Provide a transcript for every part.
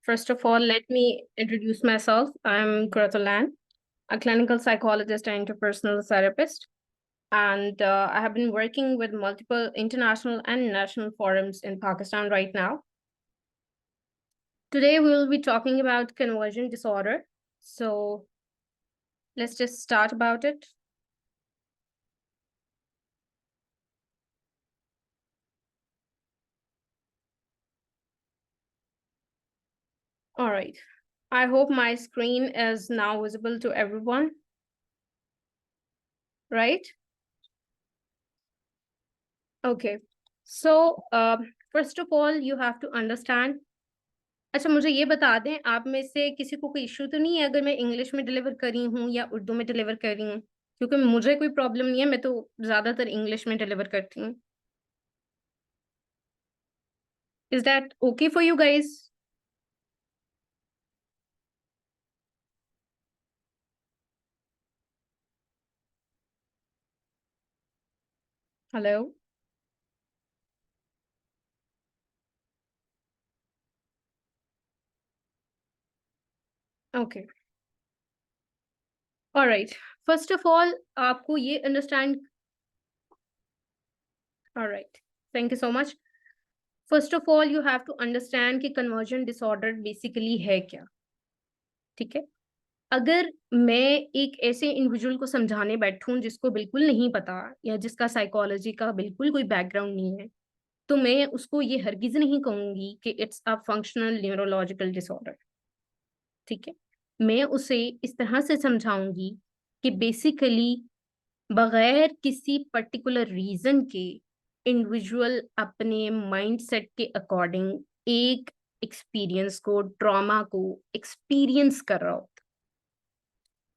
First of all, let me introduce myself. I'm Kuratulan, a clinical psychologist and interpersonal therapist. And I have been working with multiple international and national forums in Pakistan right now. Today, we will be talking about conversion disorder. So let's just start about it. All right. I hope my screen is now visible to everyone, right? Okay. So first of all, you have to understand. अच्छा, मुझे ये बता दें, आप में से किसी को कोई इश्यू तो नहीं है अगर मैं इंग्लिश में डिलीवर कर रही हूँ या उर्दू में डिलीवर कर रही हूँ? क्योंकि मुझे कोई प्रॉब्लम नहीं है, मैं तो ज्यादातर इंग्लिश में डिलीवर करती हूँ. Is that okay for you guys? Hello. Okay. Alright. First of all आपको ये understand. Alright. Thank you so much. First of all you have to understand कि कन्वर्जन डिसऑर्डर बेसिकली है क्या. ठीक है. अगर मैं एक ऐसे इंडिविजुअल को समझाने बैठूं जिसको बिल्कुल नहीं पता या जिसका साइकोलॉजी का बिल्कुल कोई बैकग्राउंड नहीं है, तो मैं उसको ये हरगिज नहीं कहूंगी कि it's a functional neurological disorder. ठीक है. मैं उसे इस तरह से समझाऊंगी कि बेसिकली बगैर किसी पर्टिकुलर रीजन के इंडिविजुअल अपने माइंडसेट के अकॉर्डिंग एक एक्सपीरियंस को, ट्रॉमा को एक्सपीरियंस कर रहा होता.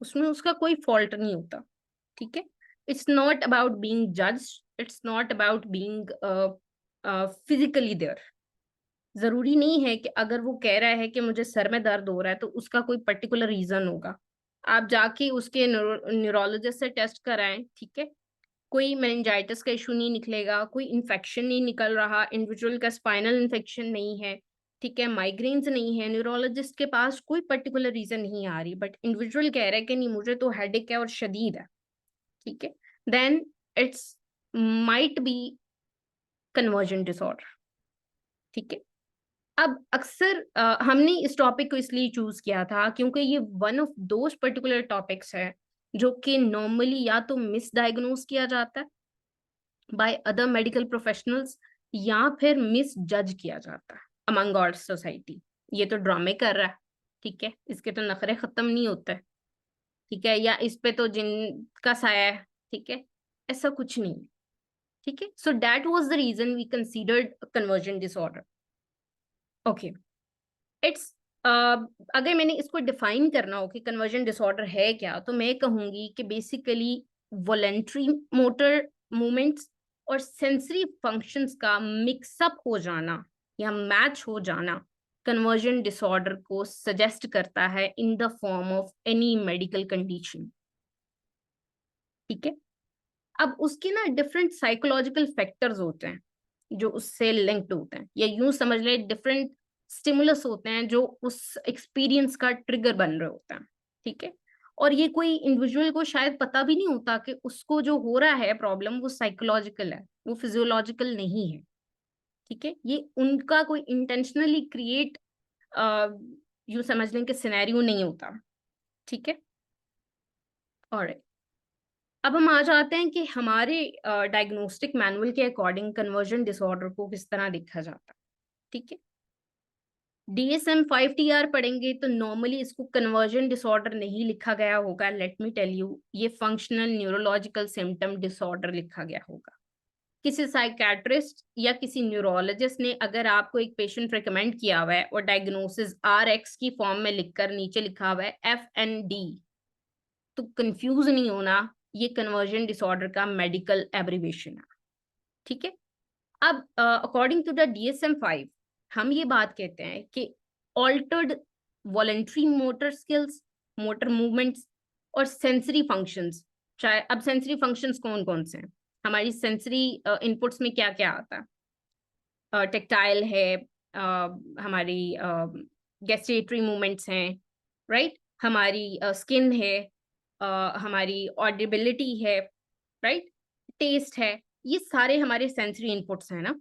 उसमें उसका कोई फॉल्ट नहीं होता. ठीक है. इट्स नॉट अबाउट बीइंग जज, it's not about being physically there. जरूरी नहीं है कि अगर वो कह रहा है कि मुझे सर में दर्द हो रहा है तो उसका कोई पर्टिकुलर रीजन होगा. आप जाके उसके न्यूरोलॉजिस्ट से टेस्ट कराएं. ठीक है. कोई मेनिंजाइटिस का इशू नहीं निकलेगा, कोई इन्फेक्शन नहीं निकल रहा, इंडिविजुअल का स्पाइनल इन्फेक्शन नहीं है. ठीक है. माइग्रेन्स नहीं है, न्यूरोलॉजिस्ट के पास कोई पर्टिकुलर रीजन नहीं आ रही, बट इंडिविजुअल कह रहा है कि नहीं मुझे तो हेडेक है और शदीद है. ठीक है. Then it's might be conversion disorder. ठीक है. अब अक्सर हमने इस टॉपिक को इसलिए चूज किया था क्योंकि ये one of those particular topics है जो कि नॉर्मली या तो मिसडायग्नोज किया जाता है बाय अदर मेडिकल प्रोफेशनल्स या फिर मिस जज किया जाता है अमंग आवर सोसाइटी. ये तो ड्रामे कर रहा है. ठीक है. इसके तो नखरे खत्म नहीं होते. ठीक है. या इस पे तो जिनका साया है. ठीक है. ऐसा कुछ नहीं. ठीक है. So that was the reason we considered conversion disorder. Okay. It's अगर मैंने इसको डिफाइन करना हो कि कन्वर्जन डिसऑर्डर है क्या, तो मैं कहूंगी कि बेसिकली वॉलेंट्री मोटर मूवमेंट्स और सेंसरी फंक्शंस का मिक्सअप हो जाना या मैच हो जाना कन्वर्जन डिसऑर्डर को सजेस्ट करता है in the form of any medical condition. ठीक है. अब उसके ना डिफरेंट साइकोलॉजिकल फैक्टर्स होते हैं जो उससे लिंक्ड होते हैं, या यूं समझ ले डिफरेंट स्टिमुलस होते हैं जो उस एक्सपीरियंस का ट्रिगर बन रहे होते हैं. ठीक है. और ये कोई इंडिविजुअल को शायद पता भी नहीं होता कि उसको जो हो रहा है प्रॉब्लम वो साइकोलॉजिकल है, वो फिजियोलॉजिकल नहीं है. ठीक है. ये उनका कोई इंटेंशनली क्रिएट यूं समझ लें कि सिनेरियो नहीं होता. ठीक है. और अब हम आ जाते हैं कि हमारे डायग्नोस्टिक मैनुअल के अकॉर्डिंग कन्वर्जन डिसऑर्डर को किस तरह देखा जाता है. ठीक है. DSM-5 TR पढ़ेंगे तो नॉर्मली इसको कन्वर्जन डिसऑर्डर नहीं लिखा गया होगा. लेट मी टेल यू, ये फंक्शनल न्यूरोलॉजिकल सिम्टम डिसऑर्डर लिखा गया होगा. किसी साइकेट्रिस्ट या किसी न्यूरोलॉजिस्ट ने अगर आपको एक पेशेंट रिकमेंड किया हुआ है और डायग्नोसिस RX की फॉर्म में लिखकर नीचे लिखा हुआ है FND, तो कंफ्यूज नहीं होना, ये कन्वर्जन डिसऑर्डर का मेडिकल एब्रीवेशन है. ठीक है. अब अकॉर्डिंग टू द DSM-5 हम ये बात कहते हैं कि altered voluntary motor skills, motor movements और सेंसरी फंक्शंस. चाहे अब सेंसरी फंक्शंस कौन कौन से हैं, हमारी सेंसरी इनपुट्स में क्या क्या आता है. टेक्टाइल है, हमारी स्मेल है, हमारी विजुअल है. ठीक है. और ये कोई इंडिविजुअल को शायद पता भी नहीं होता कि उसको जो हो रहा है प्रॉब्लम वो साइकोलॉजिकल है, वो फिजियोलॉजिकल नहीं है. ठीक है. गेस्टेटरी मूवमेंट्स हैं, राइट, हमारी स्किन है, हमारी ऑडिबिलिटी है, राइट, टेस्ट है, ये सारे हमारे सेंसरी इनपुट्स हैं ना।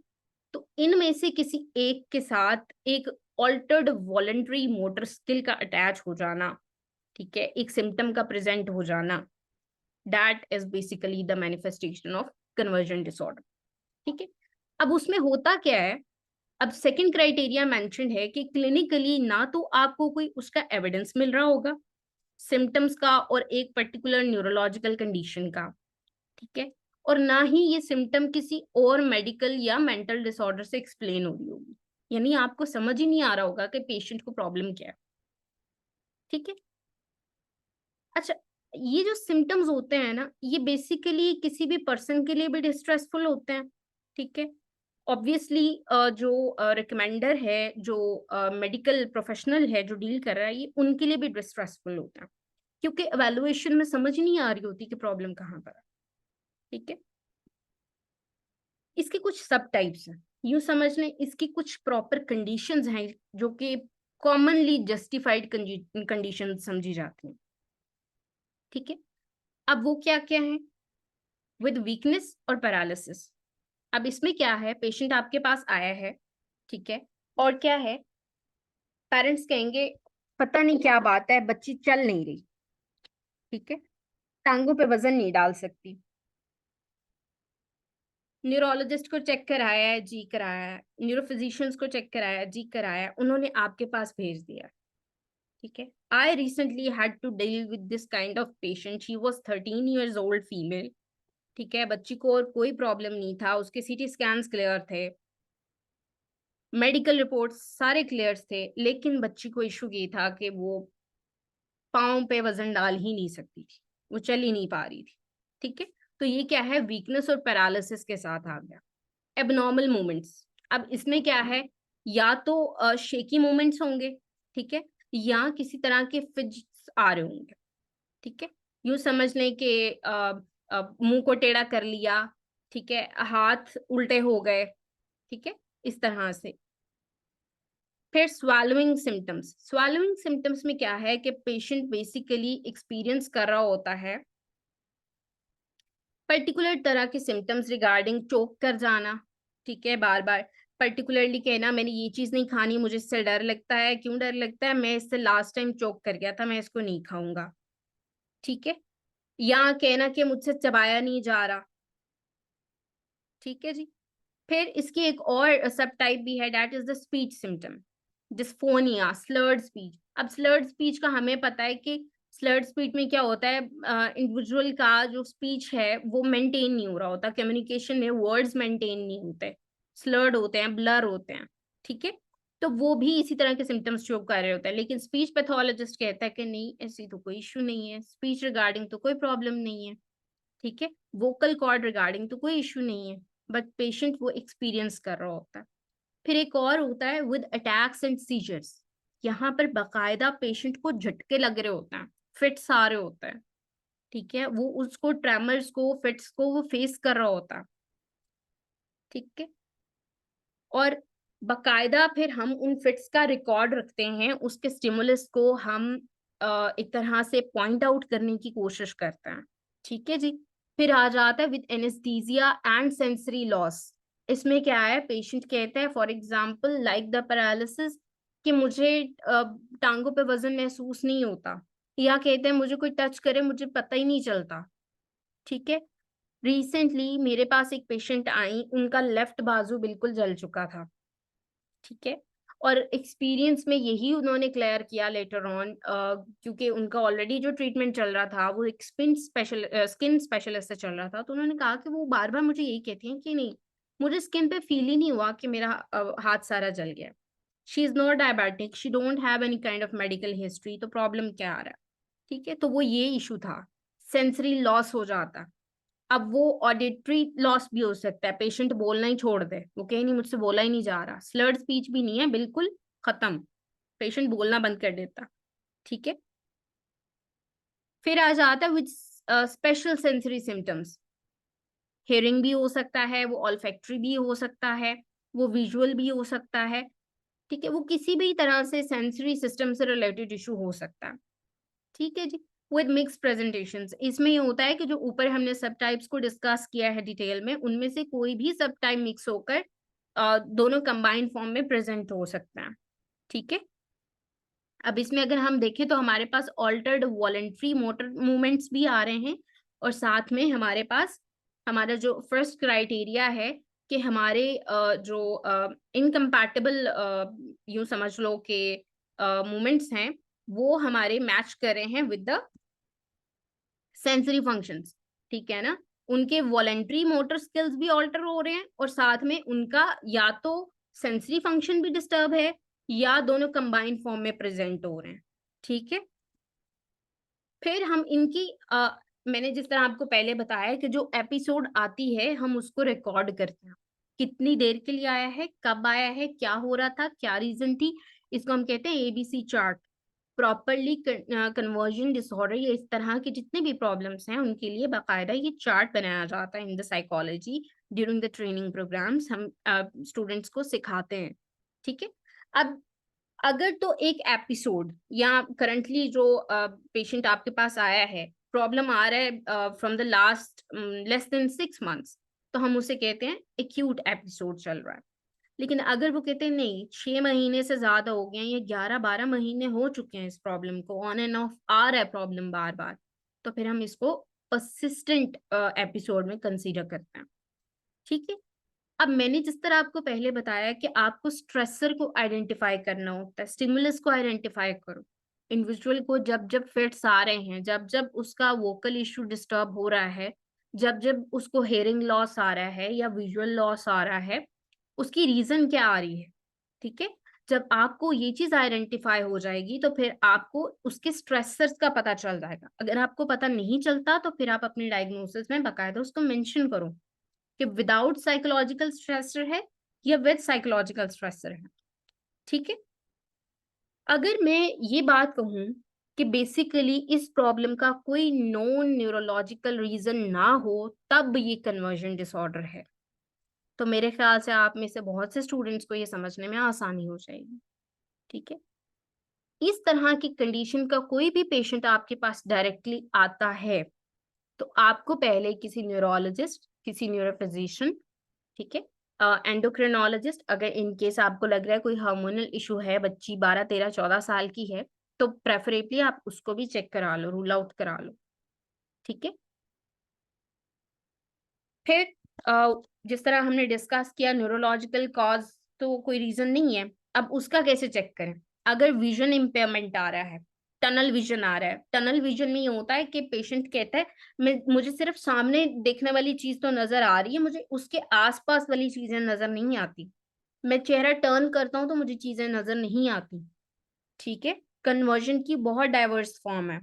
तो इनमें से किसी एक के साथ एक ऑल्टर्ड वॉलंटरी मोटर स्किल का अटैच हो जाना, ठीक है, एक सिम्टम का प्रेजेंट हो जाना, that is basically the manifestation of conversion disorder. ठीक है, अब उसमें होता क्या है, अब सेकंड क्राइटेरिया मेंशन है कि क्लिनिकली ना तो आपको कोई उसका एविडेंस मिल रहा होगा सिम्टम्स का और एक पर्टिकुलर न्यूरोलॉजिकल कंडीशन का, ठीक है, और ना ही ये सिम्टम किसी और मेडिकल या मेंटल डिसऑर्डर से एक्सप्लेन हो रही होगी, यानी आपको समझ ही नहीं आ रहा होगा कि पेशेंट को प्रॉब्लम क्या है। ठीक है, अच्छा, ये जो सिम्टम्स होते हैं ना, ये बेसिकली किसी भी पर्सन के लिए भी डिस्ट्रेसफुल होते हैं। ठीक है, ऑब्वियसली जो रिकमेंडर है, जो मेडिकल प्रोफेशनल है जो डील कर रहा है, ये उनके लिए भी डिस्ट्रेसफुल होता है, क्योंकि एवेलुएशन में समझ ही नहीं आ रही होती कि प्रॉब्लम कहाँ पर है। ठीक है, इसके कुछ सब टाइप्स हैं, यूं समझ लें इसकी कुछ प्रॉपर कंडीशंस हैं जो कि कॉमनली जस्टिफाइड कंडीशन समझी जाती हैं। ठीक है, अब वो क्या क्या है, विद वीकनेस और पैरालिसिस। अब इसमें क्या है, पेशेंट आपके पास आया है, ठीक है, और क्या है, पेरेंट्स कहेंगे पता नहीं क्या बात है, बच्ची चल नहीं रही, ठीक है, टांगों पे वजन नहीं डाल सकती, न्यूरोलॉजिस्ट को चेक कराया है, जी कराया है, न्यूरोफिजिशियंस को चेक कराया, जी कराया, उन्होंने आपके पास भेज दिया। ठीक है, I recently had to deal with this kind of patient, she was 13 years old female. ठीक है, बच्ची को और कोई प्रॉब्लम नहीं था, उसके सीटी स्कैन्स क्लियर थे, मेडिकल रिपोर्ट्स सारे क्लियर थे, लेकिन बच्ची को इशू ये था कि वो पाँव पे वजन डाल ही नहीं सकती थी, वो चल ही नहीं पा रही थी। ठीक है, तो ये क्या है, वीकनेस और पैरालिसिस के साथ आ गया। एबनॉर्मल मूवमेंट्स, अब इसमें क्या है, या तो शेकी मूवमेंट्स होंगे, ठीक है, या किसी तरह के फिजिट्स आ रहे होंगे। ठीक है, यूं समझ लें कि मुंह को टेढ़ा कर लिया, ठीक है, हाथ उल्टे हो गए, ठीक है, इस तरह से। फिर स्वालोइंग सिम्टम्स, स्वालोइंग सिम्टम्स में क्या है कि पेशेंट बेसिकली एक्सपीरियंस कर रहा होता है पर्टिकुलर तरह के सिम्टम्स रिगार्डिंग चोक कर जाना, ठीक है, बार बार पर्टिकुलरली कहना मैंने ये चीज नहीं खानी, मुझे इससे डर लगता है, क्यों डर लगता है, मैं इससे लास्ट टाइम चोक कर गया था, मैं इसको नहीं खाऊंगा। ठीक है, या कहना कि मुझसे चबाया नहीं जा रहा। ठीक है जी, फिर इसकी एक और सब टाइप भी है, that is the speech symptom, dysphonia, slurred speech. अब स्लर्ड स्पीच का हमें पता है कि स्लर्ड स्पीच में क्या होता है, इंडिविजुअल का जो स्पीच है वो मेंटेन नहीं हो रहा होता, कम्युनिकेशन में वर्ड्स मेंटेन नहीं होते, स्लर्ड होते हैं, ब्लर होते हैं। ठीक है, तो वो भी इसी तरह के सिम्टम्स शो कर रहे होते हैं, लेकिन स्पीच पैथोलॉजिस्ट कहता है कि नहीं, ऐसी तो कोई इशू नहीं है, स्पीच रिगार्डिंग तो कोई प्रॉब्लम नहीं है। ठीक है, वोकल कॉर्ड रिगार्डिंग तो कोई इशू नहीं है, बट पेशेंट वो एक्सपीरियंस कर रहा होता है। फिर एक और होता है विद अटैक्स एंड सीजर्स, यहाँ पर बाकायदा पेशेंट को झटके लग रहे होते हैं, फिट्स आ रहे होते हैं। ठीक है, वो उसको ट्रेमर्स को, फिट्स को वो फेस कर रहा होता है। ठीक है, और बाकायदा फिर हम उन फिट्स का रिकॉर्ड रखते हैं, उसके स्टिमुलस को हम एक तरह से पॉइंट आउट करने की कोशिश करते हैं। ठीक है जी, फिर आ जाता है with anaesthesia and sensory loss. इसमें क्या है, पेशेंट कहते हैं for example like the paralysis कि मुझे टांगों पे वजन महसूस नहीं होता, या कहते हैं मुझे कोई टच करे मुझे पता ही नहीं चलता। ठीक है, रिसेंटली मेरे पास एक पेशेंट आई, उनका लेफ्ट बाजू बिल्कुल जल चुका था। ठीक है, और एक्सपीरियंस में यही उन्होंने क्लियर किया लेटर ऑन, क्योंकि उनका ऑलरेडी जो ट्रीटमेंट चल रहा था वो एक स्किन स्पेशलिस्ट से चल रहा था, तो उन्होंने कहा कि वो बार बार मुझे यही कहती हैं कि नहीं, मुझे स्किन पे फील ही नहीं हुआ कि मेरा हाथ सारा जल गया। She is not diabetic, she don't have any kind of medical history, तो प्रॉब्लम क्या आ रहा है। ठीक है, तो वो ये इशू था, सेंसरी लॉस हो जाता। अब वो ऑडिटरी लॉस भी हो सकता है, पेशेंट बोलना ही छोड़ दे, वो कहे नहीं मुझसे बोला ही नहीं जा रहा, स्लर्ड स्पीच भी नहीं है, बिल्कुल खत्म, पेशेंट बोलना बंद कर देता। ठीक है, फिर आ जाता है with special sensory symptoms, hearing भी हो सकता है, वो ऑल्फैक्टरी भी हो सकता है, वो विजुअल भी हो सकता है, ठीक है, वो किसी भी तरह से सेंसरी सिस्टम से रिलेटेड इशू हो सकता है। ठीक है जी, विद मिक्स प्रेजेंटेशंस। इसमें ये होता है कि जो ऊपर हमने सब टाइप्स को डिस्कस किया है डिटेल में, उनमें से कोई भी सब टाइप मिक्स होकर दोनों कंबाइंड फॉर्म में प्रेजेंट हो सकता है। ठीक है, अब इसमें अगर हम देखें तो हमारे पास ऑल्टर्ड वॉलेंट्री मोटर मूवमेंट्स भी आ रहे हैं, और साथ में हमारे पास हमारा जो फर्स्ट क्राइटेरिया है कि हमारे जो इनकम्पैटिबल यूं समझ लो कि मूवमेंट्स हैं, वो हमारे मैच कर रहे हैं विद द सेंसरी फंक्शंस। ठीक है ना, उनके वॉलेंट्री मोटर स्किल्स भी ऑल्टर हो रहे हैं, और साथ में उनका या तो सेंसरी फंक्शन भी डिस्टर्ब है, या दोनों कंबाइंड फॉर्म में प्रेजेंट हो रहे हैं। ठीक है, फिर हम इनकी मैंने जिस तरह आपको पहले बताया कि जो एपिसोड आती है हम उसको रिकॉर्ड करते हैं, कितनी देर के लिए आया है, कब आया है, क्या हो रहा था, क्या रीजन थी, इसको हम कहते हैं ABC chart. Properly conversion disorder या इस तरह की जितने भी प्रॉब्लम्स हैं उनके लिए बाकायदा ये चार्ट बनाया जाता है in the psychology. During the training programmes हम स्टूडेंट्स को सिखाते हैं। ठीक है, अब अगर तो एक एपिसोड या करंटली जो पेशेंट आपके पास आया है, प्रॉब्लम आ रहा है from the last less than 6 months, तो हम उसे कहते हैं एक्यूट एपिसोड चल रहा है। लेकिन अगर वो कहते हैं नहीं 6 महीने से ज्यादा हो गए हैं, या 11-12 महीने हो चुके हैं इस प्रॉब्लम को, ऑन एंड ऑफ आ रहा है प्रॉब्लम बार बार, तो फिर हम इसको परसिस्टेंट एपिसोड में कंसीडर करते हैं। ठीक है, अब मैंने जिस तरह आपको पहले बताया कि आपको स्ट्रेसर को आइडेंटिफाई करना होता है, स्टिमुलस को आइडेंटिफाई करो। इंडिविजुअल को जब जब फिट्स आ रहे हैं, जब जब उसका वोकल इशू डिस्टर्ब हो रहा है, जब जब उसको हेयरिंग लॉस आ रहा है या विजुअल लॉस आ रहा है, उसकी रीजन क्या आ रही है। ठीक है, जब आपको ये चीज आइडेंटिफाई हो जाएगी तो फिर आपको उसके स्ट्रेसर्स का पता चल जाएगा। अगर आपको पता नहीं चलता तो फिर आप अपनी डायग्नोसिस में बकायदा उसको मेंशन करो कि विदाउट साइकोलॉजिकल स्ट्रेसर है या विद साइकोलॉजिकल स्ट्रेसर है। ठीक है, अगर मैं ये बात कहूं कि बेसिकली इस प्रॉब्लम का कोई नॉन न्यूरोलॉजिकल रीजन ना हो तब ये कन्वर्जन डिसऑर्डर है, तो मेरे ख्याल से आप में से बहुत से स्टूडेंट्स को ये समझने में आसानी हो जाएगी। ठीक है, इस तरह की कंडीशन का कोई भी पेशेंट आपके पास डायरेक्टली आता है तो आपको पहले किसी न्यूरोलॉजिस्ट, किसी न्यूरोफिजिशियन, ठीक है, एंडोक्रिनोलॉजिस्ट, अगर इन केस आपको लग रहा है कोई हार्मोनल इशू है, बच्ची 12-13-14 साल की है, तो प्रेफरेबली आप उसको भी चेक करा लो, रूल आउट करा लो। ठीक है, फिर जिस तरह हमने डिस्कस किया न्यूरोलॉजिकल कॉज तो कोई रीजन नहीं है, अब उसका कैसे चेक करें। अगर विजन इम्पेयरमेंट आ रहा है, टनल विजन आ रहा है, टनल विजन में ये होता है कि पेशेंट कहता है मैं मुझे सिर्फ सामने देखने वाली चीज तो नजर आ रही है, मुझे उसके आसपास वाली चीजें नजर नहीं आती, मैं चेहरा टर्न करता हूं तो मुझे चीजें नजर नहीं आती। ठीक है, कन्वर्जन की बहुत डाइवर्स फॉर्म है।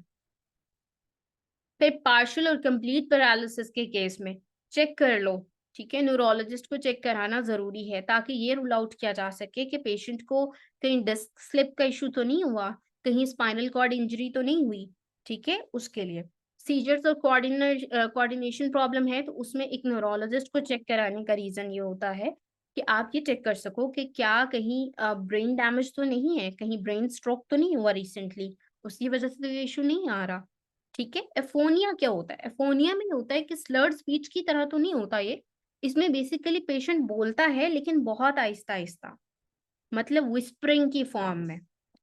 फिर पार्शियल और कंप्लीट पैरालिसिस के केस में चेक कर लो। ठीक है, न्यूरोलॉजिस्ट को चेक कराना जरूरी है ताकि ये रूल आउट किया जा सके कि पेशेंट को कहीं डिस्क स्लिप का इशू तो नहीं हुआ, कहीं स्पाइनल कॉर्ड इंजरी तो नहीं हुई। ठीक है, उसके लिए सीजर्स और कोऑर्डिनेशन प्रॉब्लम है तो उसमें एक न्यूरोलॉजिस्ट को चेक कराने का रीजन ये होता है कि आप ये चेक कर सको कि क्या कहीं ब्रेन डैमेज तो नहीं है, कहीं ब्रेन स्ट्रोक तो नहीं हुआ रिसेंटली, उसकी वजह से तो ये इशू नहीं आ रहा। ठीक है, एफोनिया क्या होता है, एफोनिया में होता है कि स्लर्ड स्पीच की तरह तो नहीं होता ये, इसमें बेसिकली पेशेंट बोलता है लेकिन बहुत आहिस्ता आहिस्ता, मतलब विस्परिंग की फॉर्म में,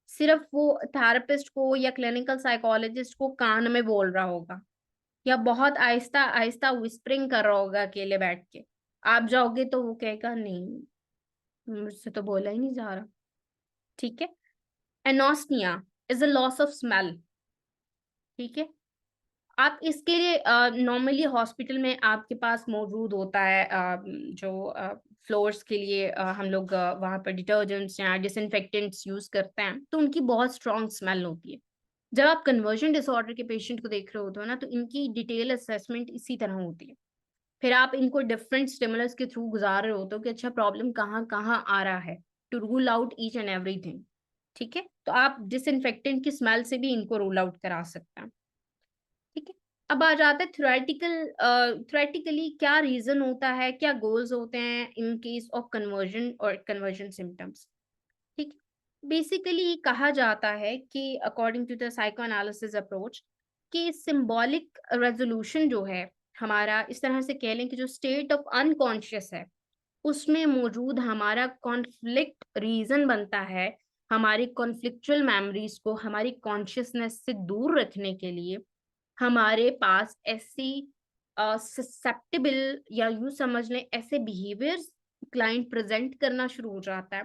सिर्फ वो थेरेपिस्ट को या क्लिनिकल साइकोलॉजिस्ट को कान में बोल रहा होगा, या बहुत आहिस्ता आहिस्ता विस्परिंग कर रहा होगा अकेले बैठ के। आप जाओगे तो वो कहेगा नहीं मुझसे तो बोला ही नहीं जा रहा। ठीक है, anosmia is a loss of smell. ठीक है, आप इसके लिए नॉर्मली हॉस्पिटल में आपके पास मौजूद होता है जो फ्लोर्स के लिए हम लोग वहाँ पर डिटर्जेंट्स या डिसइंफेक्टेंट्स यूज करते हैं, तो उनकी बहुत स्ट्रॉन्ग स्मेल होती है। जब आप कन्वर्जन डिसऑर्डर के पेशेंट को देख रहे होते हो ना, तो इनकी डिटेल असेसमेंट इसी तरह होती है। फिर आप इनको डिफरेंट स्टिमुलस के थ्रू गुजार रहे होते हो कि अच्छा प्रॉब्लम कहाँ कहाँ आ रहा है, to rule out each and everything. ठीक है, तो आप डिसइंफेक्टेंट की स्मेल से भी इनको रूल आउट करा सकते हैं। ठीक है, अब आ जाता है थ्योरेटिकली क्या रीजन होता है, क्या गोल्स होते हैं इन केस ऑफ कन्वर्जन और कन्वर्जन सिम्टम्स। ठीक। बेसिकली कहा जाता है कि according to the psycho analysis approach कि सिंबॉलिक रेजोल्यूशन जो है हमारा, इस तरह से कह लें कि जो स्टेट ऑफ अनकॉन्शियस है उसमें मौजूद हमारा कॉन्फ्लिक्ट रीजन बनता है हमारी कॉन्फ्लिक्चुअल मेमोरीज को हमारी कॉन्शियसनेस से दूर रखने के लिए। हमारे पास ऐसी ससेप्टेबल या यूं समझ लें ऐसे बिहेवियर्स क्लाइंट प्रेजेंट करना शुरू हो जाता है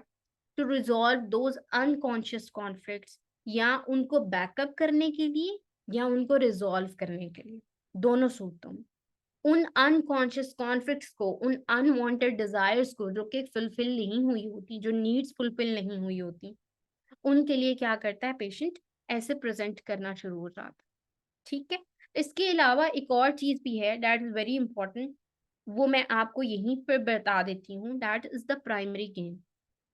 to resolve those unconscious conflicts, या उनको बैकअप करने के लिए या उनको रिजॉल्व करने के लिए, दोनों सूत्रों में। उन अनकॉन्शियस कॉन्फ्लिक्ट्स को, उन अनवांटेड डिजायर्स को जो कि फुलफिल नहीं हुई होती, जो नीड्स फुलफिल नहीं हुई होती, उनके लिए क्या करता है पेशेंट, ऐसे प्रेजेंट करना शुरू हो जाता है। ठीक है। इसके अलावा एक और चीज भी है दैट इज वेरी इंपॉर्टेंट, वो मैं आपको यहीं पर बता देती हूँ, that is the primary gain.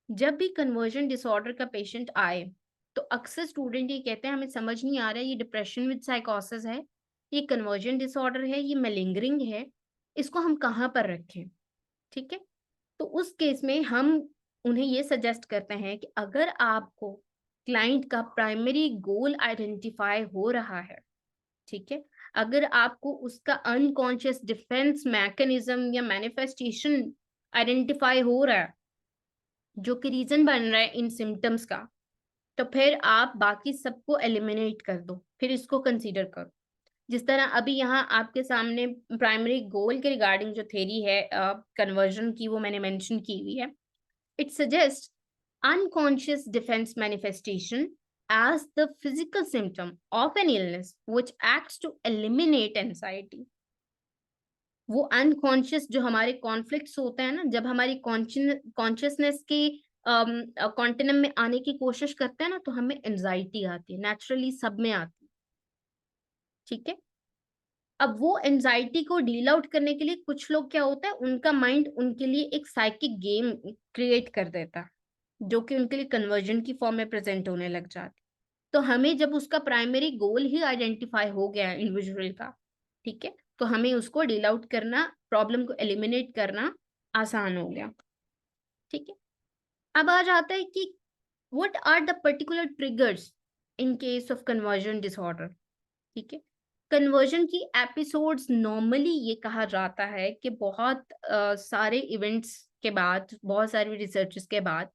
जब भी कन्वर्जन डिसऑर्डर का पेशेंट आए तो अक्सर स्टूडेंट ये कहते हैं हमें समझ नहीं आ रहा है ये डिप्रेशन विद साइकोसिस है, ये कन्वर्जन डिसऑर्डर है, ये मेलिंगरिंग है, इसको हम कहाँ पर रखें। ठीक है। तो उस केस में हम उन्हें ये सजेस्ट करते हैं कि अगर आपको क्लाइंट का प्राइमरी गोल आइडेंटिफाई हो रहा है, ठीक है, अगर आपको उसका अनकॉन्शियस डिफेंस मैकेनिज्म या मैनिफेस्टेशन आइडेंटिफाई हो रहा है जो कि रीजन बन रहा है इन सिम्टम्स का, तो फिर आप बाकी सबको एलिमिनेट कर दो, फिर इसको कंसीडर करो। जिस तरह अभी यहाँ आपके सामने प्राइमरी गोल के रिगार्डिंग जो थेरी है कन्वर्जन की, वो मैंने मेंशन की हुई है। It suggest unconscious defense manifestation as the physical symptom of an illness which acts to eliminate anxiety। वो अनकॉन्शियस जो हमारे कॉन्फ्लिक्ट्स होते हैं ना, जब हमारी कॉन्शियसनेस के कॉन्टिनम में आने की कोशिश करते हैं ना, तो हमें एंजाइटी आती है, नेचुरली सब में आती है। ठीक है। अब वो एंजाइटी को डील आउट करने के लिए कुछ लोग क्या होता है, उनका माइंड उनके लिए एक साइकिक गेम क्रिएट कर देता है जो कि उनके लिए कन्वर्जन की फॉर्म में प्रेजेंट होने लग जाती। तो हमें जब उसका प्राइमरी गोल ही आइडेंटिफाई हो गया इंडिविजुअल का, ठीक है, तो हमें उसको डील आउट करना, प्रॉब्लम को एलिमिनेट करना आसान हो गया। ठीक है। अब आ जाता है कि what are the particular triggers in case of conversion disorder. ठीक है। कन्वर्जन की एपिसोड्स नॉर्मली ये कहा जाता है कि बहुत सारे इवेंट्स के बाद, बहुत सारी रिसर्चेस के बाद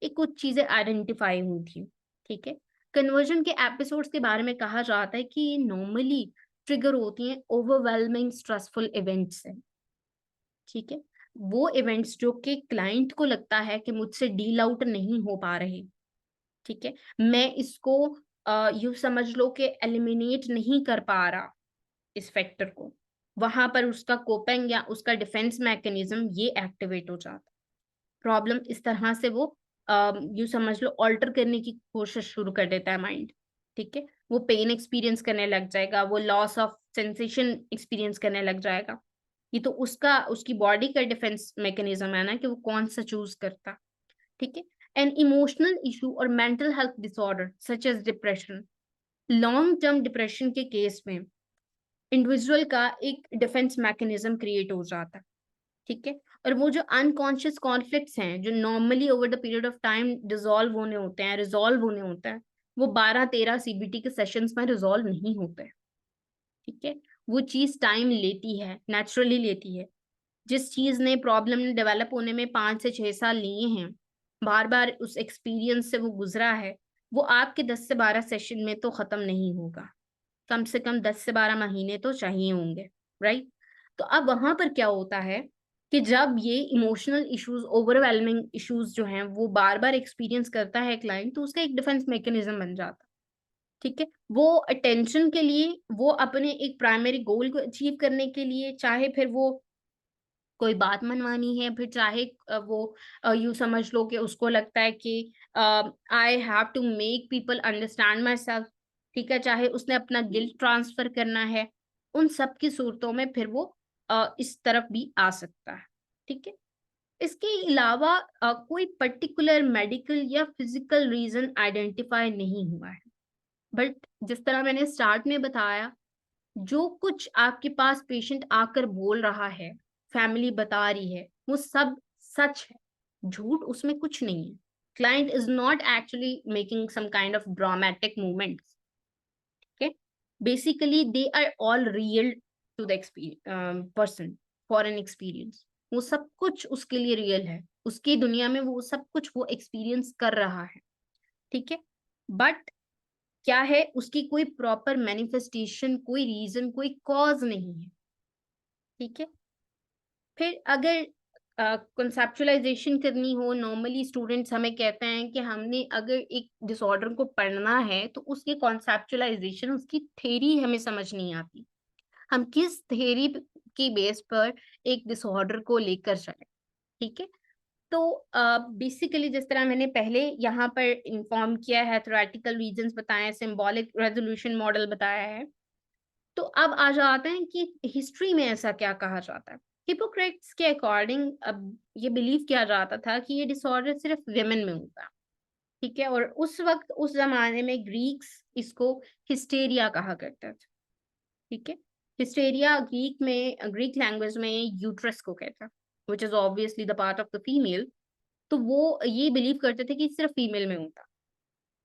ये कुछ चीजें आइडेंटिफाई हुई थी। ठीक है। कन्वर्जन के एपिसोड्स के बारे में कहा जाता है कि ये नॉर्मली ट्रिगर होती हैं ओवरवेलमिंग स्ट्रेसफुल इवेंट्स से। ठीक है। वो इवेंट्स जो कि क्लाइंट को लगता है कि मुझसे डील आउट नहीं हो पा रहे। ठीक है। मैं इसको यू समझ लो कि एलिमिनेट नहीं कर पा रहा इस फैक्टर को, वहां पर उसका कोपिंग या उसका डिफेंस मैकेनिज्म ये एक्टिवेट हो जाता। प्रॉब्लम इस तरह से वो यू समझ लो ऑल्टर करने की कोशिश शुरू कर देता है माइंड। ठीक है। वो पेन एक्सपीरियंस करने लग जाएगा, वो लॉस ऑफ सेंसेशन एक्सपीरियंस करने लग जाएगा। ये तो उसका, उसकी बॉडी का डिफेंस मैकेनिज्म है ना कि वो कौन सा चूज करता। ठीक है। एन इमोशनल इशू और mental health disorder such as depression, long term depression के केस में इंडिविजुअल का एक डिफेंस मैकेनिज्म क्रिएट हो जाता है। ठीक है। और वो जो अनकॉन्शियस कॉन्फ्लिक्ट्स हैं जो normally over the period of time dissolve होने होते हैं, रिजॉल्व होने होते हैं, वो 12-13 सीबीटी के सेशंस में रिजॉल्व नहीं होते। ठीक है। वो चीज टाइम लेती है, नेचुरली लेती है। जिस चीज ने प्रॉब्लम ने डेवलप होने में 5 से 6 साल लिए हैं, बार बार उस एक्सपीरियंस से वो गुजरा है, वो आपके 10 से 12 सेशन में तो खत्म नहीं होगा। कम से कम 10 से 12 महीने तो चाहिए होंगे। राइट। तो अब वहां पर क्या होता है कि जब ये इमोशनल इश्यूज, ओवरवेलमिंग इश्यूज जो हैं वो बार बार एक्सपीरियंस करता है क्लाइंट, तो उसका एक डिफेंस मैकेनिज्म बन जाता है। ठीक है। वो अटेंशन के लिए, वो अपने एक प्राइमरी गोल को अचीव करने के लिए, चाहे फिर वो कोई बात मनवानी है, फिर चाहे वो यूं समझ लो कि उसको लगता है कि I have to make people understand myself. ठीक है। चाहे उसने अपना गिल्ट ट्रांसफर करना है, उन सब की सूरतों में फिर वो इस तरफ भी आ सकता है। ठीक है। इसके अलावा कोई पर्टिकुलर मेडिकल या फिजिकल रीजन आइडेंटिफाई नहीं हुआ है, बट जिस तरह मैंने स्टार्ट में बताया, जो कुछ आपके पास पेशेंट आकर बोल रहा है, फैमिली बता रही है, वो सब सच है, झूठ उसमें कुछ नहीं है। Client is not actually making some kind of dramatic movements. Okay, basically they are all real to the person for an experience. वो सब कुछ उसके लिए रियल है, उसकी दुनिया में वो सब कुछ वो एक्सपीरियंस कर रहा है। ठीक है, बट क्या है, उसकी कोई प्रॉपर मैनिफेस्टेशन, कोई रीजन, कोई कॉज नहीं है। ठीक है, फिर अगर कंसेप्चुलाइजेशन करनी हो, नॉर्मली स्टूडेंट्स हमें कहते हैं कि हमने अगर एक डिसऑर्डर को पढ़ना है तो उसकी कॉन्सेप्चुलाइजेशन, उसकी थ्योरी हमें समझ नहीं आती, हम किस थ्योरी की बेस पर एक डिसऑर्डर को लेकर चले। ठीक है, तो बेसिकली जिस तरह मैंने पहले यहाँ पर इंफॉर्म किया है, थ्योरेटिकल रीजंस बताए हैं, सिंबॉलिक रेजोल्यूशन मॉडल बताया है, तो अब आ जाते हैं कि हिस्ट्री में ऐसा क्या कहा जाता है। हिपोक्रेट्स के अकॉर्डिंग अब ये बिलीव किया जाता था कि ये डिसऑर्डर सिर्फ विमेन में होता है। ठीक है, और उस वक्त उस जमाने में ग्रीक्स इसको हिस्टेरिया कहा करते थे। ठीक है, हिस्टेरिया ग्रीक में, ग्रीक लैंग्वेज में यूट्रस को कहता है, which is obviously the part of the female. तो वो ये बिलीव करते थे कि सिर्फ फीमेल में होता।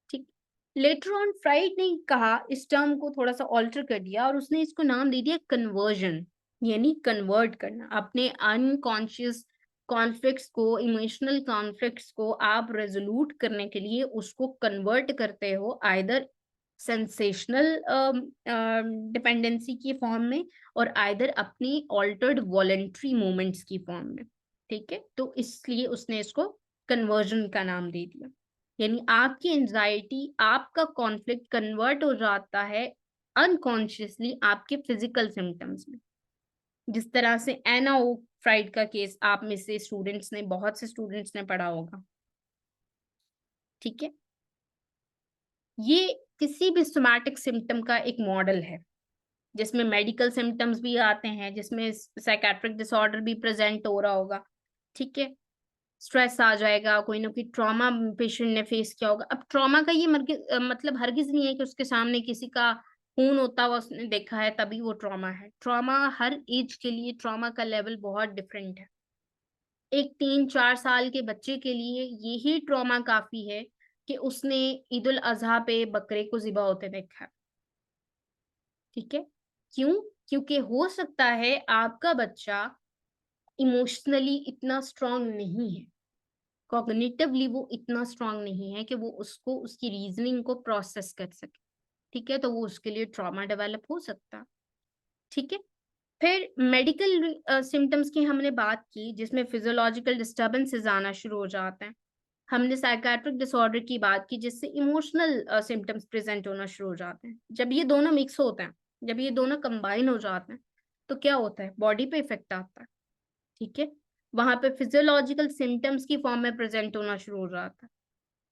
ठीक, लेटर ऑन फ्राइड ने कहा, इस टर्म को थोड़ा सा ऑल्टर कर दिया और उसने इसको नाम दे दिया कन्वर्जन, यानी कन्वर्ट करना। अपने अनकॉन्शियस कॉन्फ्लिक्ट्स को, इमोशनल कॉन्फ्लिक्ट्स को आप रेजोल्यूट करने के लिए उसको कन्वर्ट करते हो, आइदर सेंसेशनल डिपेंडेंसी की फॉर्म में और आइदर अपनी ऑल्टर्ड वॉलेंट्री मूवमेंट्स की फॉर्म में। ठीक है, तो इसलिए उसने इसको कन्वर्जन का नाम दे दिया। यानी आपकी एंजाइटी, आपका कॉन्फ्लिक्ट कन्वर्ट हो जाता है अनकॉन्शियसली आपके फिजिकल सिम्टम्स में। जिस तरह से एना ओ फ्राइड का केस आप में से स्टूडेंट्स ने, बहुत से स्टूडेंट्स ने पढ़ा होगा। ठीक है, ये किसी भी सोमैटिक सिम्टम का एक मॉडल है, जिसमें मेडिकल सिम्टम्स भी आते हैं, जिसमें साइकेट्रिक डिसऑर्डर भी प्रेजेंट हो रहा होगा। ठीक है, स्ट्रेस आ जाएगा, कोई ना कोई ट्रॉमा पेशेंट ने फेस किया होगा। अब ट्रॉमा का ये मतलब हरगिज नहीं है कि उसके सामने किसी का खून होता हुआ उसने देखा है तभी वो ट्रॉमा है। ट्रॉमा हर एज के लिए, ट्रॉमा का लेवल बहुत डिफरेंट है। एक 3-4 साल के बच्चे के लिए यही ट्रॉमा काफी है कि उसने ईद उल अजहा पे बकरे को ज़िबा होते देखा है। ठीक है, क्यों? क्योंकि हो सकता है आपका बच्चा इमोशनली इतना स्ट्रांग नहीं है, कॉग्निटिवली वो इतना स्ट्रांग नहीं है कि वो उसको, उसकी रीजनिंग को प्रोसेस कर सके। ठीक है, तो वो उसके लिए ट्रॉमा डेवलप हो सकता है। ठीक है, फिर मेडिकल सिम्टम्स की हमने बात की, जिसमें फिजियोलॉजिकल डिस्टर्बेंसेस आना शुरू हो जाते हैं। हमने साइकेट्रिक डिसऑर्डर की बात की, जिससे इमोशनल सिम्टम्स प्रेजेंट होना शुरू हो जाते हैं। जब ये दोनों मिक्स होते हैं, जब ये दोनों कंबाइन हो जाते हैं, तो क्या होता है, बॉडी पे इफेक्ट आता है। ठीक है, वहां पे फिजियोलॉजिकल सिम्टम्स की फॉर्म में प्रेजेंट होना शुरू हो जाता है।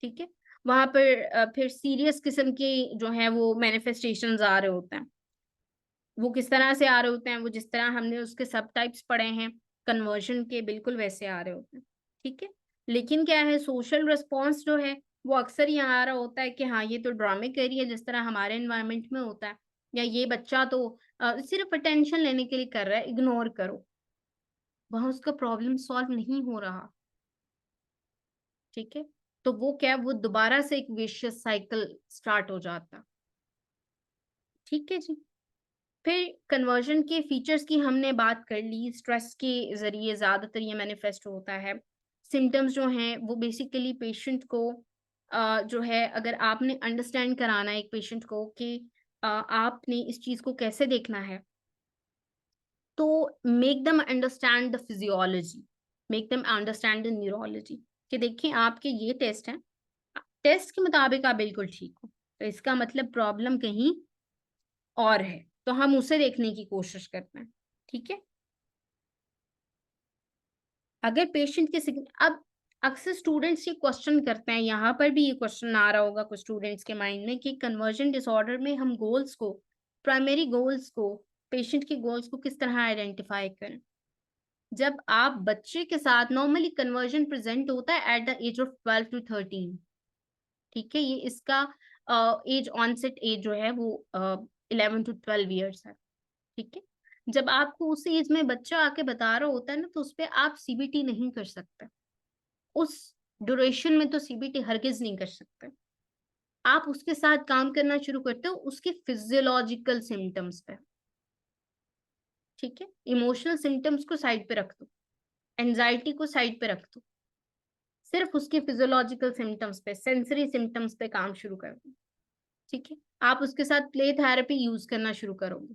ठीक है, वहां पर फिर सीरियस किस्म के जो है वो मैनिफेस्टेशंस आ रहे होते हैं। वो किस तरह से आ रहे होते हैं, वो जिस तरह हमने उसके सब टाइप्स पढ़े हैं कन्वर्जन के, बिल्कुल वैसे आ रहे होते हैं। ठीक है, लेकिन क्या है, सोशल रिस्पॉन्स जो है वो अक्सर यहाँ आ रहा होता है कि हाँ ये तो ड्रामे कर रही है, जिस तरह हमारे एनवायरनमेंट में होता है, या ये बच्चा तो सिर्फ अटेंशन लेने के लिए कर रहा है, इग्नोर करो। वहां उसका प्रॉब्लम सॉल्व नहीं हो रहा। ठीक है, तो वो क्या, वो दोबारा से एक विशियस साइकिल स्टार्ट हो जाता। ठीक है जी, फिर कन्वर्जन के फीचर्स की हमने बात कर ली। स्ट्रेस के जरिए ज्यादातर ये मैनिफेस्ट होता है। सिम्टम्स जो हैं वो बेसिकली पेशेंट को जो है, अगर आपने अंडरस्टैंड कराना है एक पेशेंट को कि आपने इस चीज को कैसे देखना है, तो make them understand the physiology, make them understand the neurology, कि देखिए आपके ये टेस्ट हैं, टेस्ट के मुताबिक आप बिल्कुल ठीक हो, तो इसका मतलब प्रॉब्लम कहीं और है, तो हम उसे देखने की कोशिश करते हैं। ठीक है, अगर पेशेंट के अब अक्सर स्टूडेंट्स ये क्वेश्चन करते हैं, यहाँ पर भी ये क्वेश्चन आ रहा होगा कुछ स्टूडेंट्स के माइंड में कि कन्वर्जन डिसऑर्डर में हम गोल्स को, प्राइमरी गोल्स को, पेशेंट के गोल्स को किस तरह आइडेंटिफाई करें। जब आप बच्चे के साथ, नॉर्मली कन्वर्जन प्रेजेंट होता है at the age of 12 to 13। ठीक है, ये इसका एज ऑनसेट एज जो है वो 11 to 12 years है। ठीक है, जब आपको उस एज में बच्चा आके बता रहा होता है ना, तो उस पर आप सीबीटी नहीं कर सकते। उस ड्यूरेशन में तो सीबीटी हरगिज नहीं कर सकते। आप उसके साथ काम करना शुरू करते हो उसके फिजियोलॉजिकल सिम्टम्स पे, ठीक है। इमोशनल सिम्टम्स को साइड पे रख दो, एंजाइटी को साइड पे रख दो, सिर्फ उसके फिजियोलॉजिकल सिम्टम्स पे, सेंसरी सिम्टम्स पे काम शुरू कर दो, ठीक है। आप उसके साथ प्ले थेरेपी यूज करना शुरू करोगे,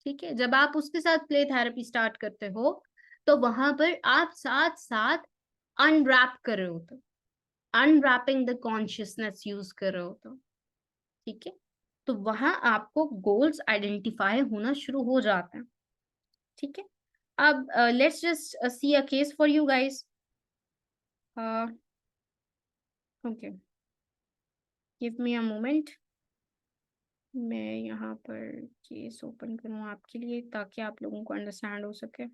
ठीक है। जब आप उसके साथ प्ले थेरेपी स्टार्ट करते हो तो वहां पर आप साथ साथ अनरैप कर रहे होते हो, अनरैपिंग द कॉन्शियसनेस यूज कर रहे होते हो, ठीक है। तो वहां आपको गोल्स आइडेंटिफाई होना शुरू हो जाते हैं, ठीक है। अब let's just see a case for you guys. Okay, give me a moment. मैं यहाँ पर केस ओपन करूँ आपके लिए ताकि आप लोगों को अंडरस्टैंड हो सके।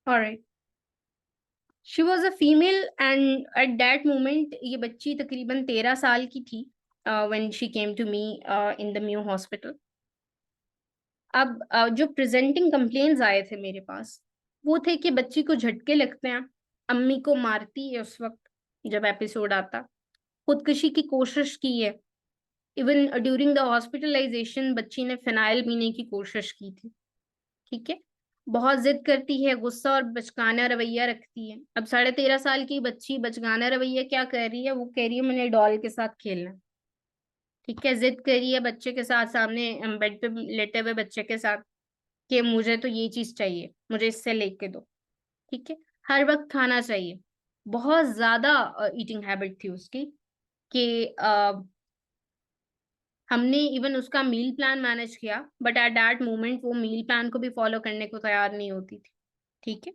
Alright, she was a female and at that moment ये बच्ची तकरीबन 13 साल की थी when she came to me in the Mayo hospital. अब जो प्रेजेंटिंग कंप्लेन्स आए थे मेरे पास वो थे कि बच्ची को झटके लगते हैं, अम्मी को मारती है उस वक्त जब एपिसोड आता, खुदकुशी की कोशिश की है, इवन ड्यूरिंग द हॉस्पिटलाइजेशन बच्ची ने फिनाइल पीने की कोशिश की थी, ठीक है। बहुत जिद करती है, गुस्सा और बचकाना रवैया रखती है। अब 13.5 साल की बच्ची बचकाना रवैया क्या कर रही है, वो कह रही है मैंने डॉल के साथ खेलना है, ठीक है। जिद कर रही है बच्चे के साथ, सामने बेड पे लेटे हुए बच्चे के साथ, कि मुझे तो ये चीज चाहिए, मुझे इससे लेके दो, ठीक है। हर वक्त खाना चाहिए, बहुत ज्यादा ईटिंग हैबिट थी उसकी कि हमने इवन उसका मील प्लान मैनेज किया बट एट दैट मोमेंट वो मील प्लान को भी फॉलो करने को तैयार नहीं होती थी, ठीक है।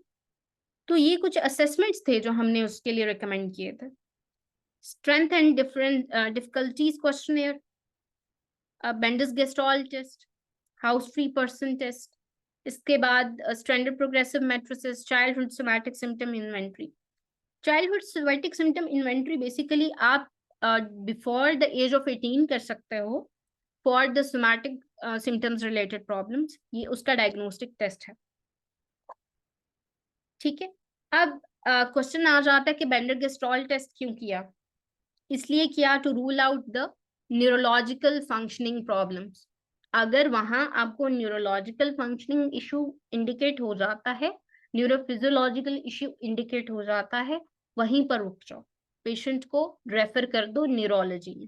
तो ये कुछ असेसमेंट्स थे जो हमने उसके लिए रिकमेंड किए थे। Strength and different difficulties questionnaire, Bender's Gestalt test, house tree person test, इसके बाद standard progressive matrices, childhood somatic symptom inventory. Childhood somatic symptom inventory basically आप बिफोर द एज ऑफ 18 कर सकते हो for the somatic symptoms related problems, ये उसका diagnostic test है, ठीक है। अब क्वेश्चन आ जाता है कि बेंडर गेस्टॉल टेस्ट क्यों किया, इसलिए किया to rule out the neurological functioning problems. अगर वहां आपको न्यूरोलॉजिकल फंक्शनिंग इशू इंडिकेट हो जाता है, न्यूरोफिजियोलॉजिकल इशू इंडिकेट हो जाता है, वहीं पर रुक जाओ, पेशेंट को रेफर कर दो न्यूरोलॉजी में।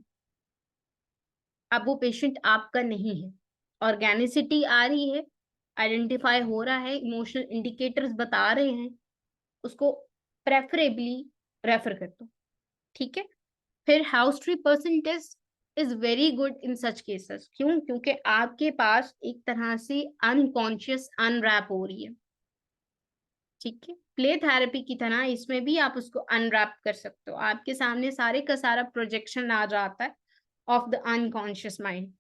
अब वो पेशेंट आपका नहीं है, ऑर्गेनिसिटी आ रही है, आइडेंटिफाई हो रहा है, इमोशनल इंडिकेटर्स बता रहे हैं, उसको प्रेफरेबली रेफर कर दो, ठीक है। फिर house tree person test is very good in such cases, क्यों? क्योंकि आपके पास एक तरह से अनकॉन्शियस अनरैप हो रही है, ठीक है। प्ले थेरेपी की तरह इसमें भी आप उसको अनरैप कर सकते हो, आपके सामने सारे का सारा प्रोजेक्शन आ जाता है ऑफ द अनकॉन्शियस माइंड।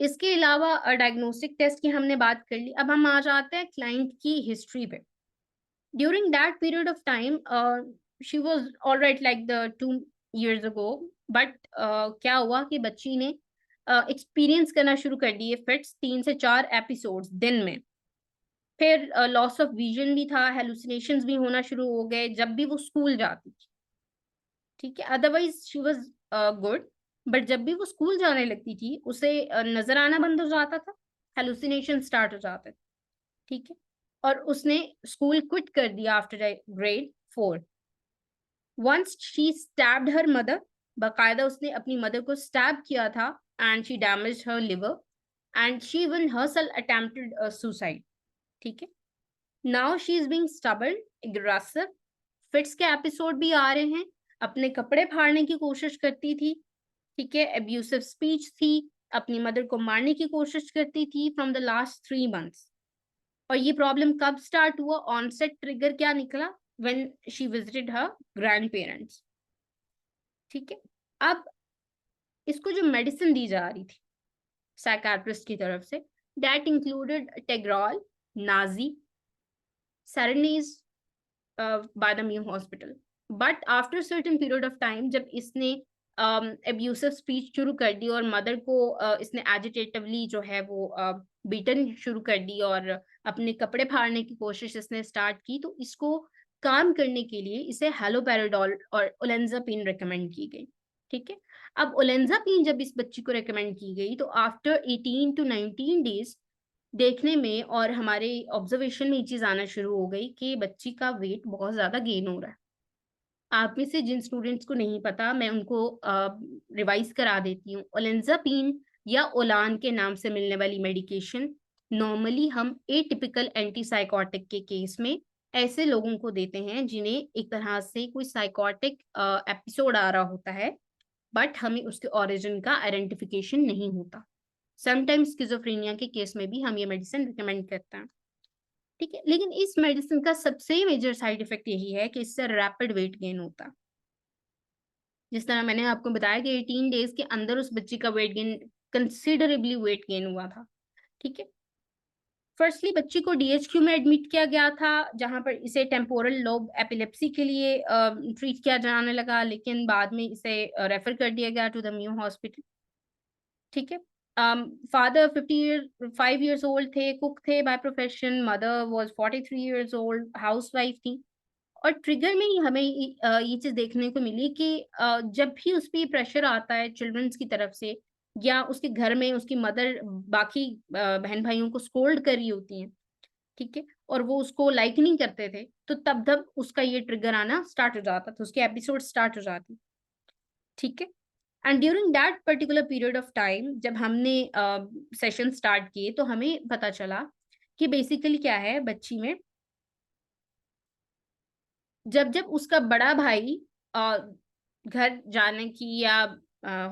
इसके अलावा डायग्नोस्टिक टेस्ट की हमने बात कर ली, अब हम आ जाते हैं क्लाइंट की हिस्ट्री पे। During that period of time she was alright like the 2 years ago, but क्या हुआ कि बच्ची ने एक्सपीरियंस करना शुरू कर दिए फिट्स, 3 से 4 एपिसोड्स दिन में। फिर लॉस ऑफ विजन भी था, हेलुसिनेशंस भी होना शुरू हो गए जब भी वो स्कूल जाती थी, ठीक है। Otherwise she was good, but जब भी वो स्कूल जाने लगती थी उसे नजर आना बंद हो जाता था, हेलुसिनेशन स्टार्ट हो जाते थे, ठीक है। और उसने स्कूल क्विट कर दिया after grade 4। Once she stabbed her mother, बाकायदा उसने अपनी मदर को स्टैब किया था, and she damage her liver and she even herself attempted suicide, ठीक है। Now she is being stubborn, aggressive, fits के एपिसोड भी आ रहे हैं, अपने कपड़े फाड़ने की कोशिश करती थी, ठीक है, एब्यूसिव स्पीच थी, अपनी मदर को मारने की कोशिश करती थी फ्रॉम द लास्ट 3 months। और ये प्रॉब्लम कब स्टार्ट हुआ, ऑनसेट ट्रिगर क्या निकला, when she visited her grand parents. ठीक है, अब इसको जो मेडिसिन दी जा रही थी साइकाट्रिस्ट की तरफ से, दैट इंक्लूडेड टेग्रॉल, नाजी, Serenace by the Mew Hospital. But after certain period of time, जब इसने abusive speech शुरू कर दी और मदर को इसने agitatively जो है वो बीटन शुरू कर दी और अपने कपड़े फाड़ने की कोशिश इसने स्टार्ट की, तो इसको काम करने के लिए इसे हेलोपेराडोल और ओलेंजापिन रिकमेंड की गई। ठीक है, अब ओलेंजापिन जब इस बच्ची को रिकमेंड की गई तो आफ्टर 18 to 19 डेज देखने में और हमारे ऑब्जर्वेशन में ये चीज आना शुरू हो गई कि बच्ची का वेट बहुत ज्यादा गेन हो रहा है। आप में से जिन स्टूडेंट्स को नहीं पता, मैं उनको रिवाइज करा देती हूँ। ओलेंजापिन या ओलान के नाम से मिलने वाली मेडिकेशन नॉर्मली हम एटिपिकल एंटीसाइकोटिक के केस में ऐसे लोगों को देते हैं जिन्हें एक तरह से कोई साइकोटिक एपिसोड आ रहा होता है, बट हमें उसके ओरिजिन का आइडेंटिफिकेशन नहीं होता। समटाइम्स स्किज़ोफ्रेनिया के केस में भी हम ये मेडिसिन रिकमेंड करते हैं। ठीक है, लेकिन इस मेडिसिन का सबसे मेजर साइड इफेक्ट यही है कि इससे रैपिड वेट गेन होता है। जिस तरह मैंने आपको बताया कि 18 डेज के अंदर उस बच्ची का weight gain, considerably weight gain हुआ था। ठीक है, फर्स्टली बच्ची को डीएचक्यू में एडमिट किया गया था, जहां पर इसे टेम्पोरल लोब एपिलेप्सी के लिए ट्रीट किया जाने लगा, लेकिन बाद में इसे रेफर कर दिया गया टू द म्यू हॉस्पिटल। ठीक है, फादर 55 years old थे, कुक थे by profession, mother was 43 years old, house wife थी। और ट्रिगर में ही हमें ये चीज देखने को मिली कि जब भी उस पर प्रेशर आता है चिल्ड्रंस की तरफ से, या उसके घर में उसकी मदर बाकी बहन भाइयों को स्कोल्ड कर रही होती हैं, ठीक है, और वो उसको लाइक नहीं करते थे, तो तब तब उसका ये ट्रिगर आना स्टार्ट हो जाता था, उसके एपिसोड स्टार्ट हो जाती। ठीक है, and during that particular period of time जब हमने सेशन स्टार्ट किए तो हमें पता चला कि बेसिकली क्या है बच्ची में, जब जब उसका बड़ा भाई घर जाने की या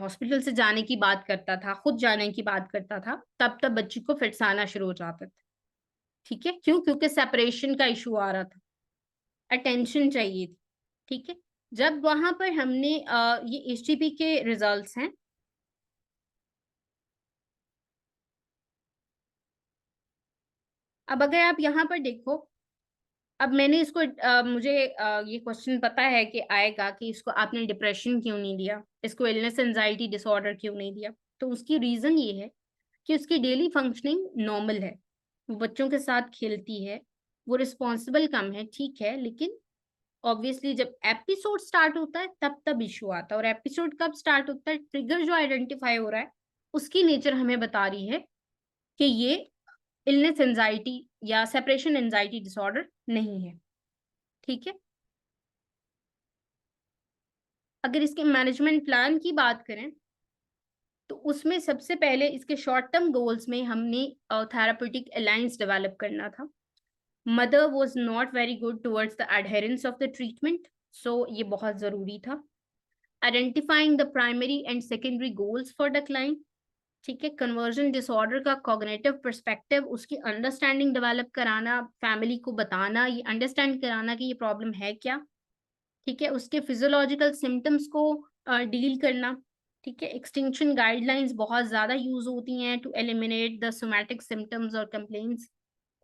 हॉस्पिटल से जाने की बात करता था, खुद जाने की बात करता था, तब तब बच्ची को फिट्स आना शुरू हो जाते थे। ठीक है, क्यों? क्योंकि सेपरेशन का इशू आ रहा था, अटेंशन चाहिए थी। ठीक है, जब वहां पर हमने ये एचटीपी के रिजल्ट्स हैं, अब अगर आप यहाँ पर देखो, अब मैंने इसको मुझे ये क्वेश्चन पता है कि आएगा कि इसको आपने डिप्रेशन क्यों नहीं दिया, इसको इलनेस एंजाइटी डिसऑर्डर क्यों नहीं दिया। तो उसकी रीजन ये है कि उसकी डेली फंक्शनिंग नॉर्मल है, वो बच्चों के साथ खेलती है, वो रिस्पॉन्सिबल कम है, ठीक है, लेकिन ऑब्वियसली जब एपिसोड स्टार्ट होता है तब तब इशू आता है। और एपिसोड कब स्टार्ट होता है, ट्रिगर जो आइडेंटिफाई हो रहा है उसकी नेचर हमें बता रही है कि ये इलनेस एंजाइटी या सेपरेशन एंजाइटी डिसऑर्डर नहीं है। ठीक है, अगर इसके मैनेजमेंट प्लान की बात करें तो उसमें सबसे पहले इसके शॉर्ट टर्म गोल्स में हमने थेरापेटिक अलायंस डेवलप करना था। Mother was not very good towards the adherence of the treatment, so ये बहुत ज़रूरी था। Identifying the primary and secondary goals for the client. ठीक है, कन्वर्जन डिसऑर्डर का कॉग्निटिव पर्सपेक्टिव, उसकी अंडरस्टैंडिंग डेवलप कराना, फैमिली को बताना, ये अंडरस्टैंड कराना कि ये प्रॉब्लम है क्या। ठीक है, उसके फिजियोलॉजिकल सिम्टम्स को डील करना। ठीक है, एक्सटिंक्शन गाइडलाइंस बहुत ज़्यादा यूज होती हैं to eliminate the somatic symptoms और कंप्लेंट्स,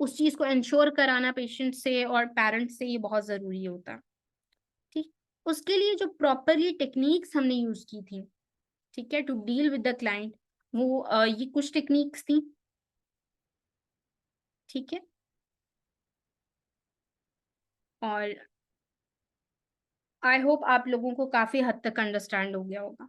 उस चीज़ को इंश्योर कराना पेशेंट से और पेरेंट्स से, ये बहुत ज़रूरी होता है। ठीक, उसके लिए जो प्रॉपरली टेक्निक्स हमने यूज की थी, ठीक है, to deal with the client, वो ये कुछ टेक्निक्स थी। ठीक है, और आई होप आप लोगों को काफी हद तक अंडरस्टैंड हो गया होगा।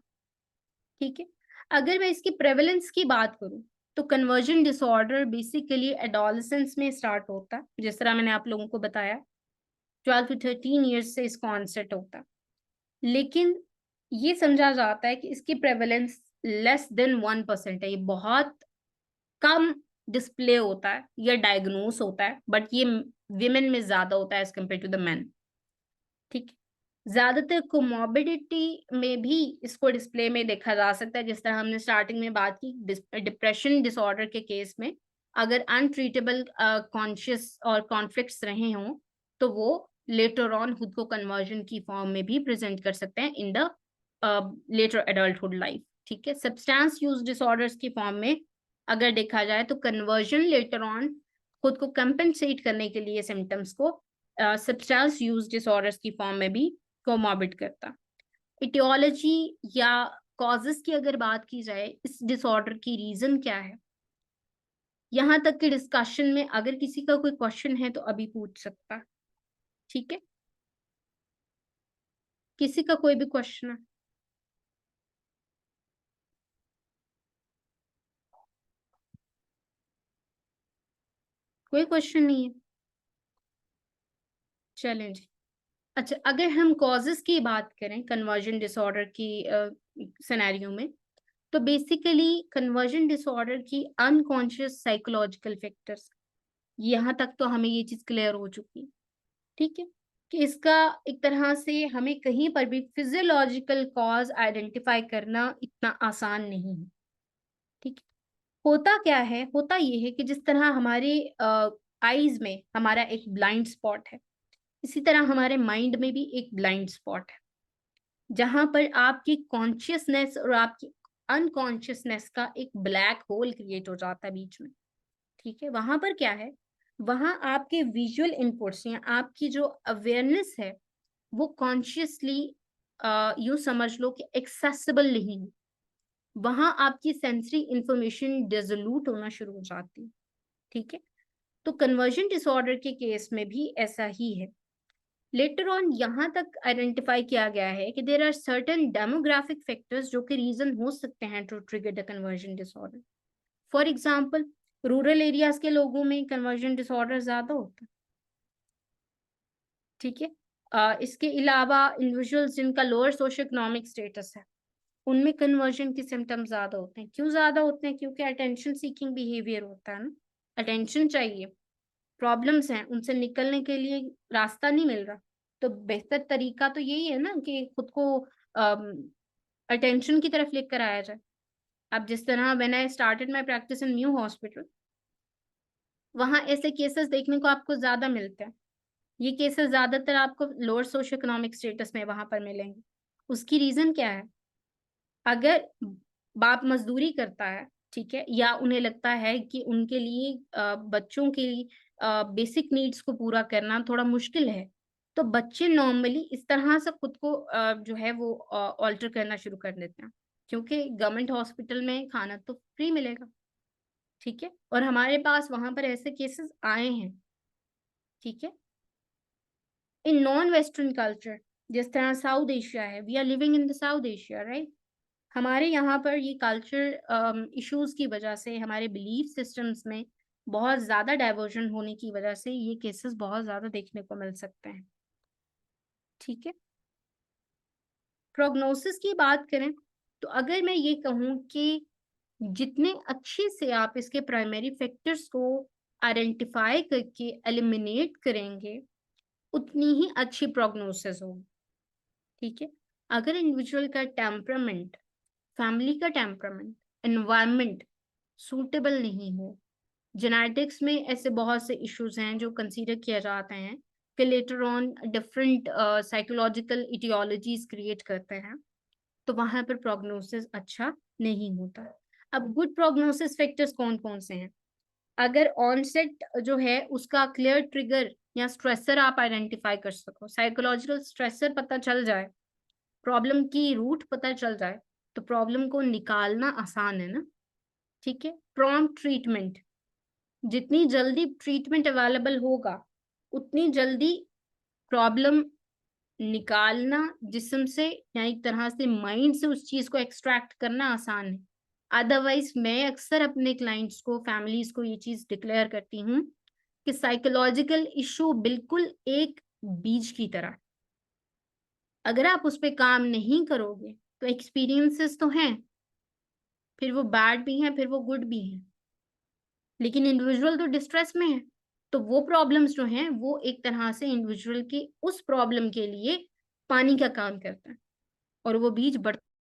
ठीक है, अगर मैं इसकी प्रेवलेंस की बात करूं तो कन्वर्जन डिसऑर्डर बेसिकली एडोलसेंस में स्टार्ट होता है, जिस तरह मैंने आप लोगों को बताया 12 to 13 years से इसको ऑनसेट होता है, लेकिन ये समझा जाता है कि इसकी प्रेवलेंस लेस देन 1% है, ये बहुत कम डिस्प्ले होता है या डायग्नोस होता है, बट ये विमेन में ज्यादा होता है as compare to the man. ठीक, ज्यादातर कोमॉर्बिडिटी में भी इसको डिस्प्ले में देखा जा सकता है, जिस तरह हमने स्टार्टिंग में बात की डिप्रेशन डिसऑर्डर के केस में अगर अनट्रीटेबल कॉन्शियस और कॉन्फ्लिक्ट्स रहे हों तो वो लेटर ऑन खुद को कन्वर्जन की फॉर्म में भी प्रेजेंट कर सकते हैं in the later adulthood life. ठीक है, सब्सटेंस यूज डिसऑर्डर्स की फॉर्म में अगर देखा जाए तो कन्वर्जन लेटर ऑन खुद को कंपेंसेट करने के लिए सिम्टम्स को सब्सटेंस यूज डिसऑर्डर्स की फॉर्म में भी कोमॉर्बिड करता। इटियोलॉजी या कॉजेस की अगर बात की जाए, इस डिसऑर्डर की रीजन क्या है, यहां तक कि डिस्कशन में अगर किसी का कोई क्वेश्चन है तो अभी पूछ सकता। ठीक है, किसी का कोई भी क्वेश्चन है? कोई क्वेश्चन नहीं है? चलें जी। अच्छा, अगर हम कॉजेस की बात करें कन्वर्जन डिसऑर्डर की सिनेरियो में, तो बेसिकली कन्वर्जन डिसऑर्डर की अनकॉन्शियस साइकोलॉजिकल फैक्टर्स, यहाँ तक तो हमें ये चीज क्लियर हो चुकी है। ठीक है, कि इसका एक तरह से हमें कहीं पर भी फिजियोलॉजिकल कॉज आइडेंटिफाई करना इतना आसान नहीं है। ठीक है, होता क्या है, होता ये है कि जिस तरह हमारे आईज में हमारा एक ब्लाइंड स्पॉट है, इसी तरह हमारे माइंड में भी एक ब्लाइंड स्पॉट है, जहां पर आपकी कॉन्शियसनेस और आपकी अनकॉन्शियसनेस का एक ब्लैक होल क्रिएट हो जाता है बीच में। ठीक है, वहां पर क्या है, वहां आपके विजुअल इनपुट्स या आपकी जो अवेयरनेस है वो कॉन्शियसली यूं समझ लो कि एक्सेसिबल नहीं है। वहां आपकी सेंसरी इंफॉर्मेशन डिसोल्यूट होना शुरू हो जाती है। ठीक है, तो कन्वर्जन डिसऑर्डर के केस में भी ऐसा ही है। लेटर ऑन यहाँ तक आइडेंटिफाई किया गया है कि there are certain demographic factors जो कि रीजन हो सकते हैं to trigger the conversion disorder. For example, rural areas के लोगों में कन्वर्जन डिसऑर्डर ज्यादा होता है। ठीक है, इसके अलावा इंडिविजुअल्स जिनका लोअर सोशो इकोनॉमिक स्टेटस है उनमें कन्वर्जन के सिम्टम्स ज्यादा होते हैं। क्यों ज्यादा होते हैं? क्योंकि अटेंशन सीकिंग बिहेवियर होता है ना, अटेंशन चाहिए, प्रॉब्लम्स हैं, उनसे निकलने के लिए रास्ता नहीं मिल रहा, तो बेहतर तरीका तो यही है ना कि खुद को अटेंशन की तरफ लेकर आया जाए। अब जिस तरह when I started my practice in new hospital, वहां ऐसे केसेस देखने को आपको ज्यादा मिलते हैं। ये केसेस ज्यादातर आपको लोअर सोशो इकोनॉमिक स्टेटस में वहां पर मिलेंगे। उसकी रीजन क्या है? अगर बाप मजदूरी करता है, ठीक है, या उन्हें लगता है कि उनके लिए बच्चों के बेसिक नीड्स को पूरा करना थोड़ा मुश्किल है, तो बच्चे नॉर्मली इस तरह से खुद को जो है वो ऑल्टर करना शुरू कर देते हैं, क्योंकि गवर्नमेंट हॉस्पिटल में खाना तो फ्री मिलेगा। ठीक है, और हमारे पास वहां पर ऐसे केसेस आए हैं। ठीक है, इन नॉन वेस्टर्न कल्चर, जिस तरह साउथ एशिया है, we are living in the South Asia, right, हमारे यहाँ पर ये कल्चर इश्यूज की वजह से, हमारे बिलीफ सिस्टम्स में बहुत ज्यादा डाइवर्जन होने की वजह से ये केसेस बहुत ज्यादा देखने को मिल सकते हैं। ठीक है, प्रोग्नोसिस की बात करें तो अगर मैं ये कहूँ कि जितने अच्छे से आप इसके प्राइमरी फैक्टर्स को आइडेंटिफाई करके एलिमिनेट करेंगे उतनी ही अच्छी प्रोग्नोसिस होगी। ठीक है, अगर इंडिविजुअल का टेम्परामेंट, फैमिली का टेम्परामेंट, एनवायरमेंट सूटेबल नहीं हो, जेनेटिक्स में ऐसे बहुत से इश्यूज हैं जो कंसीडर किए जाते हैं कि later on different psychological etiologies create करते हैं, तो वहां पर प्रोग्नोसिस अच्छा नहीं होता। अब गुड प्रोग्नोसिस फैक्टर्स कौन कौन से हैं? अगर ऑनसेट जो है उसका क्लियर ट्रिगर या स्ट्रेसर आप आइडेंटिफाई कर सको, साइकोलॉजिकल स्ट्रेसर पता चल जाए, प्रॉब्लम की रूट पता चल जाए, तो प्रॉब्लम को निकालना आसान है ना। ठीक है, प्रॉम्प्ट ट्रीटमेंट, जितनी जल्दी ट्रीटमेंट अवेलेबल होगा उतनी जल्दी प्रॉब्लम निकालना जिस्म से या एक तरह से माइंड से उस चीज को एक्सट्रैक्ट करना आसान है। अदरवाइज मैं अक्सर अपने क्लाइंट्स को, फैमिलीज को ये चीज डिक्लेयर करती हूँ कि साइकोलॉजिकल इशू बिल्कुल एक बीज की तरह, अगर आप उस पर काम नहीं करोगे तो एक्सपीरियंसेस तो हैं, फिर वो बैड भी हैं, फिर वो गुड भी हैं, लेकिन इंडिविजुअल तो डिस्ट्रेस में है, तो वो प्रॉब्लम्स जो हैं वो एक तरह से इंडिविजुअल की उस प्रॉब्लम के लिए पानी का काम करता है और वो बीज बढ़ता